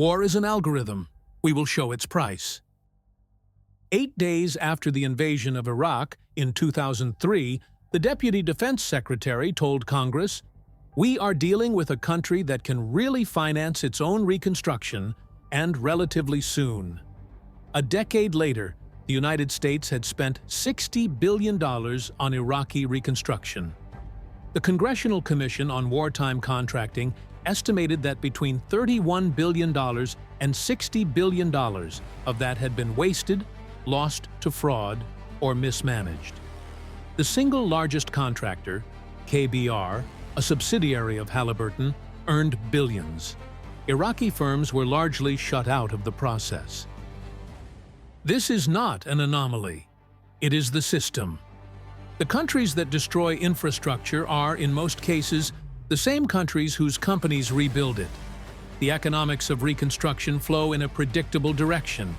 War is an algorithm. We will show its price. 8 days after the invasion of Iraq in 2003, the Deputy Defense Secretary told Congress, "We are dealing with a country that can really finance its own reconstruction, and relatively soon." A decade later, the United States had spent $60 billion on Iraqi reconstruction. The Congressional Commission on Wartime Contracting estimated that between $31 billion and $60 billion of that had been wasted, lost to fraud, or mismanaged. The single largest contractor, KBR, a subsidiary of Halliburton, earned billions. Iraqi firms were largely shut out of the process. This is not an anomaly. It is the system. The countries that destroy infrastructure are, in most cases, the same countries whose companies rebuild it. The economics of reconstruction flow in a predictable direction,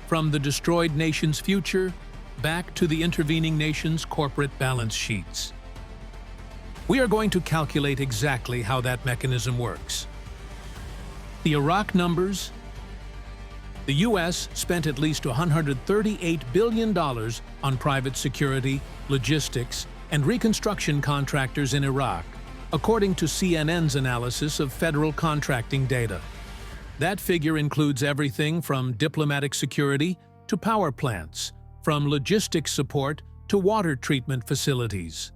from the destroyed nation's future back to the intervening nation's corporate balance sheets. We are going to calculate exactly how that mechanism works. The Iraq numbers: the U.S. spent at least $138 billion on private security, logistics, and reconstruction contractors in Iraq, according to CNN's analysis of federal contracting data. That figure includes everything from diplomatic security to power plants, from logistics support to water treatment facilities.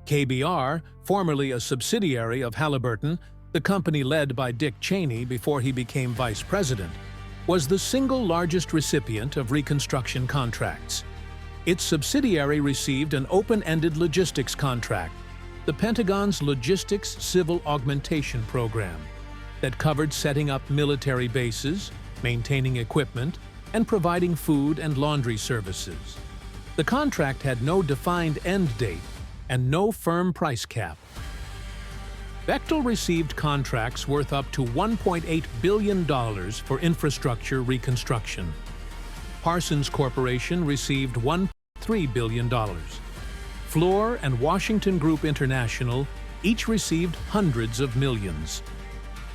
KBR, formerly a subsidiary of Halliburton, the company led by Dick Cheney before he became vice president, was the single largest recipient of reconstruction contracts. Its subsidiary received an open-ended logistics contract, the Pentagon's Logistics Civil Augmentation Program, that covered setting up military bases, maintaining equipment, and providing food and laundry services. The contract had no defined end date and no firm price cap. Bechtel received contracts worth up to $1.8 billion for infrastructure reconstruction. Parsons Corporation received $1.3 billion. Fluor and Washington Group International each received hundreds of millions.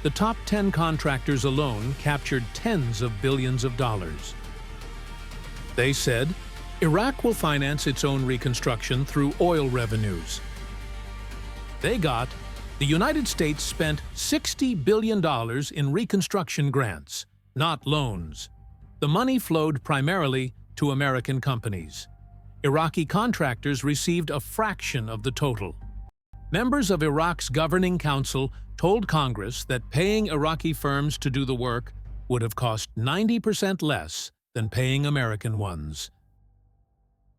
The top 10 contractors alone captured tens of billions of dollars. They said, Iraq will finance its own reconstruction through oil revenues. They got: the United States spent $60 billion in reconstruction grants, not loans. The money flowed primarily to American companies. Iraqi contractors received a fraction of the total. Members of Iraq's governing council told Congress that paying Iraqi firms to do the work would have cost 90% less than paying American ones.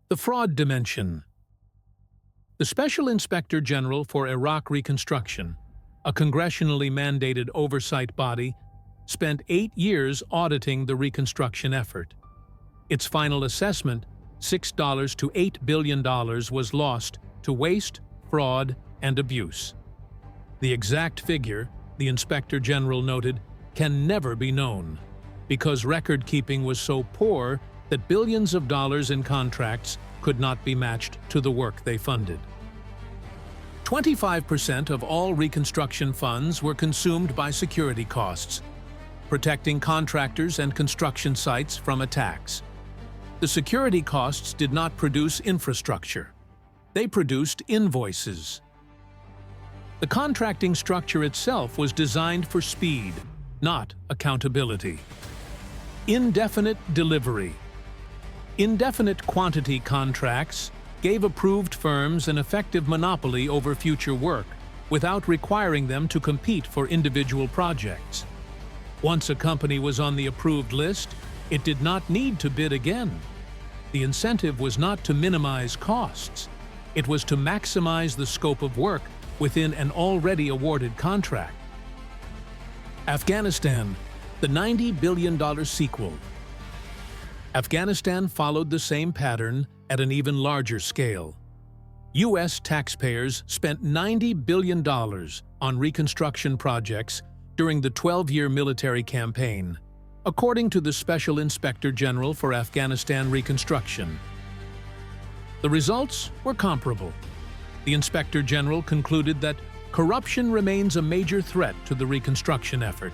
The fraud dimension. The Special Inspector General for Iraq Reconstruction, a congressionally mandated oversight body, spent 8 years auditing the reconstruction effort. Its final assessment, $6 to $8 billion, was lost to waste, fraud, and abuse. The exact figure, the Inspector General noted, can never be known, because record-keeping was so poor that billions of dollars in contracts could not be matched to the work they funded. 25% of all reconstruction funds were consumed by security costs, protecting contractors and construction sites from attacks. The security costs did not produce infrastructure. They produced invoices. The contracting structure itself was designed for speed, not accountability. Indefinite delivery. Indefinite quantity contracts gave approved firms an effective monopoly over future work without requiring them to compete for individual projects. Once a company was on the approved list, it did not need to bid again. The incentive was not to minimize costs. It was to maximize the scope of work within an already awarded contract. Afghanistan, the $90 billion sequel. Afghanistan followed the same pattern at an even larger scale. U.S. taxpayers spent $90 billion on reconstruction projects during the 12-year military campaign, according to the Special Inspector General for Afghanistan Reconstruction. The results were comparable. The Inspector General concluded that corruption remains a major threat to the reconstruction effort.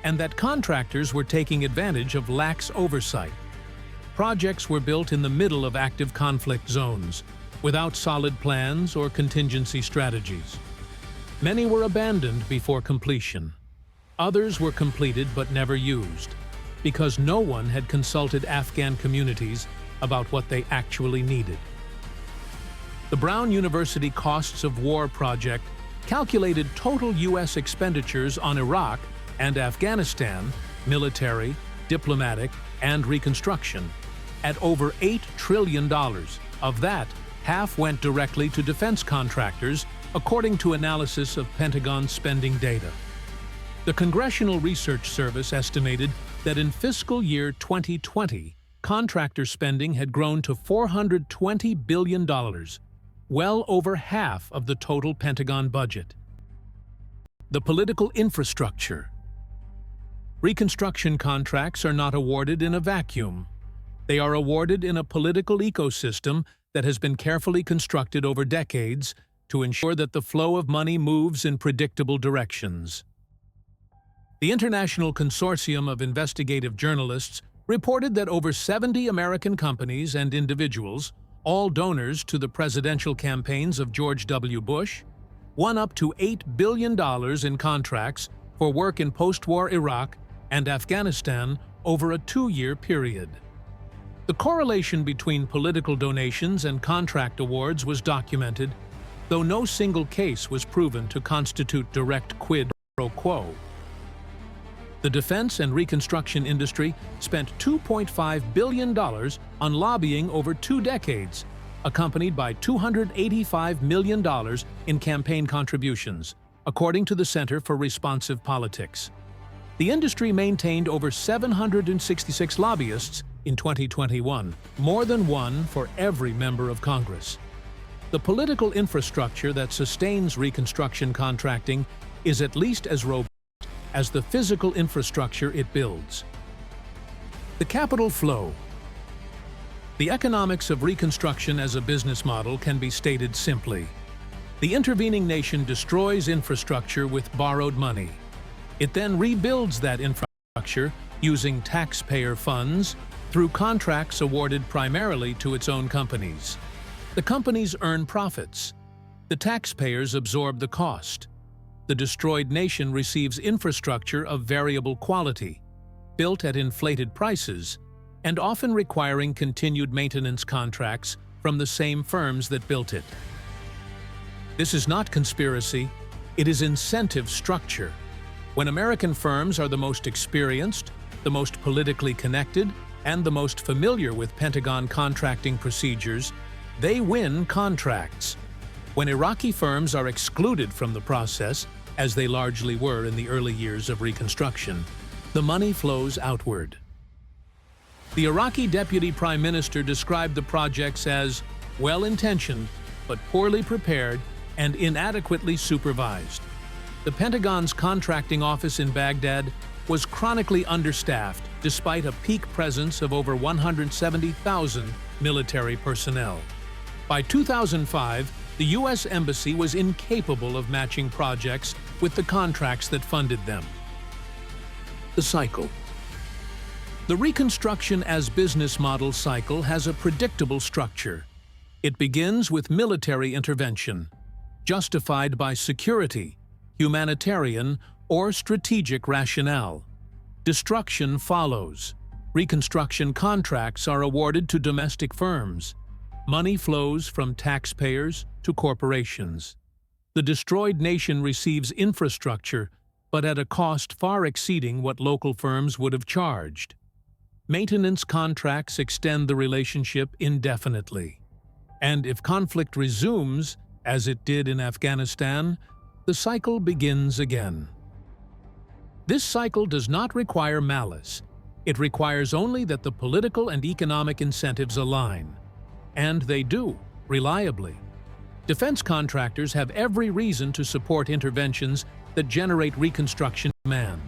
and that contractors were taking advantage of lax oversight. Projects were built in the middle of active conflict zones, without solid plans or contingency strategies. Many were abandoned before completion. Others were completed but never used, because no one had consulted Afghan communities about what they actually needed. The Brown University Costs of War project calculated total U.S. expenditures on Iraq and Afghanistan, military, diplomatic, and reconstruction, at over $8 trillion. Of that, half went directly to defense contractors, according to analysis of Pentagon spending data. The Congressional Research Service estimated that in fiscal year 2020, contractor spending had grown to $420 billion, well over half of the total Pentagon budget. The political infrastructure. Reconstruction contracts are not awarded in a vacuum. They are awarded in a political ecosystem that has been carefully constructed over decades to ensure that the flow of money moves in predictable directions. The International Consortium of Investigative Journalists reported that over 70 American companies and individuals, all donors to the presidential campaigns of George W. Bush, won up to $8 billion in contracts for work in post-war Iraq and Afghanistan over a 2-year period. The correlation between political donations and contract awards was documented, though no single case was proven to constitute direct quid pro quo. The defense and reconstruction industry spent $2.5 billion on lobbying over 2 decades, accompanied by $285 million in campaign contributions, according to the Center for Responsive Politics. The industry maintained over 766 lobbyists in 2021, more than one for every member of Congress. The political infrastructure that sustains reconstruction contracting is at least as robust as the physical infrastructure it builds. The capital flow. The economics of reconstruction as a business model can be stated simply. The intervening nation destroys infrastructure with borrowed money. It then rebuilds that infrastructure using taxpayer funds through contracts awarded primarily to its own companies. The companies earn profits. The taxpayers absorb the cost. The destroyed nation receives infrastructure of variable quality, built at inflated prices, and often requiring continued maintenance contracts from the same firms that built it. This is not conspiracy, it is incentive structure. When American firms are the most experienced, the most politically connected, and the most familiar with Pentagon contracting procedures, they win contracts. When Iraqi firms are excluded from the process, as they largely were in the early years of Reconstruction, the money flows outward. The Iraqi Deputy Prime Minister described the projects as well-intentioned, but poorly prepared and inadequately supervised. The Pentagon's contracting office in Baghdad was chronically understaffed despite a peak presence of over 170,000 military personnel. By 2005, the U.S. Embassy was incapable of matching projects with the contracts that funded them. The cycle. The reconstruction as business model cycle has a predictable structure. It begins with military intervention, justified by security, humanitarian, or strategic rationale. Destruction follows. Reconstruction contracts are awarded to domestic firms. Money flows from taxpayers to corporations. The destroyed nation receives infrastructure, but at a cost far exceeding what local firms would have charged. Maintenance contracts extend the relationship indefinitely. And if conflict resumes, as it did in Afghanistan, the cycle begins again. This cycle does not require malice. It requires only that the political and economic incentives align. And they do, reliably. Defense contractors have every reason to support interventions that generate reconstruction demand.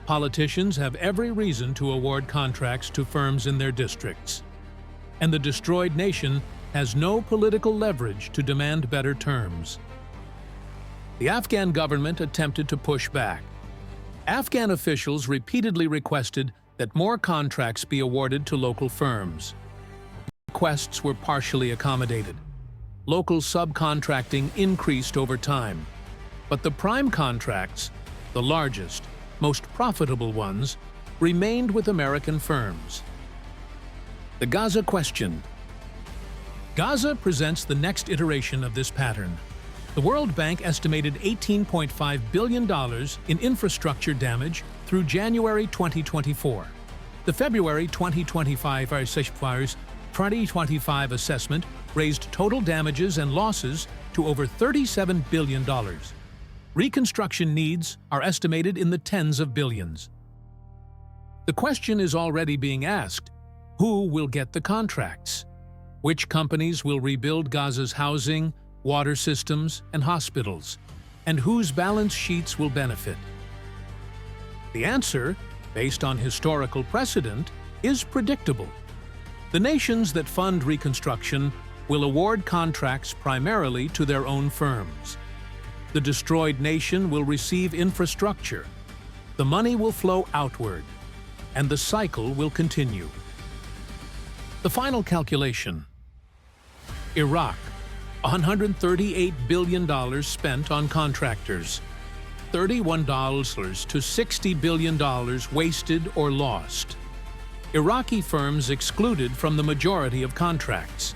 Politicians have every reason to award contracts to firms in their districts. And the destroyed nation has no political leverage to demand better terms. The Afghan government attempted to push back. Afghan officials repeatedly requested that more contracts be awarded to local firms. Requests were partially accommodated. Local subcontracting increased over time, but the prime contracts, the largest, most profitable ones, remained with American firms. The Gaza question. Gaza presents the next iteration of this pattern. The World Bank estimated $18.5 billion in infrastructure damage through January 2024. The February 2025 assessment raised total damages and losses to over $37 billion. Reconstruction needs are estimated in the tens of billions. The question is already being asked: who will get the contracts? Which companies will rebuild Gaza's housing, water systems, and hospitals? And whose balance sheets will benefit? The answer, based on historical precedent, is predictable. The nations that fund reconstruction will award contracts primarily to their own firms. The destroyed nation will receive infrastructure. The money will flow outward, and the cycle will continue. The final calculation. Iraq, $138 billion spent on contractors. $31 to $60 billion wasted or lost. Iraqi firms excluded from the majority of contracts.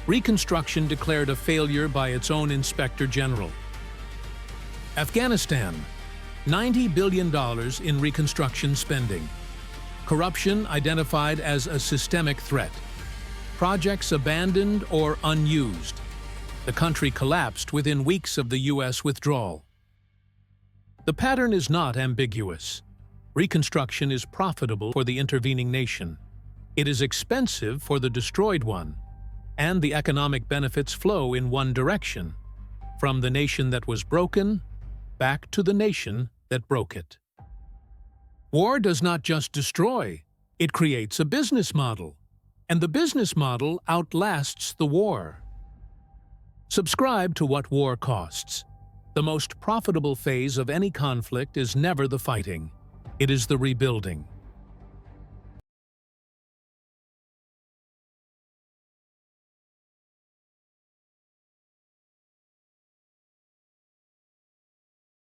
Reconstruction declared a failure by its own Inspector General. Afghanistan, $90 billion in reconstruction spending. Corruption identified as a systemic threat. Projects abandoned or unused. The country collapsed within weeks of the U.S. withdrawal. The pattern is not ambiguous. Reconstruction is profitable for the intervening nation. It is expensive for the destroyed one, and the economic benefits flow in one direction, from the nation that was broken back to the nation that broke it. War does not just destroy, it creates a business model, and the business model outlasts the war. Subscribe to What War Costs. The most profitable phase of any conflict is never the fighting. It is the rebuilding.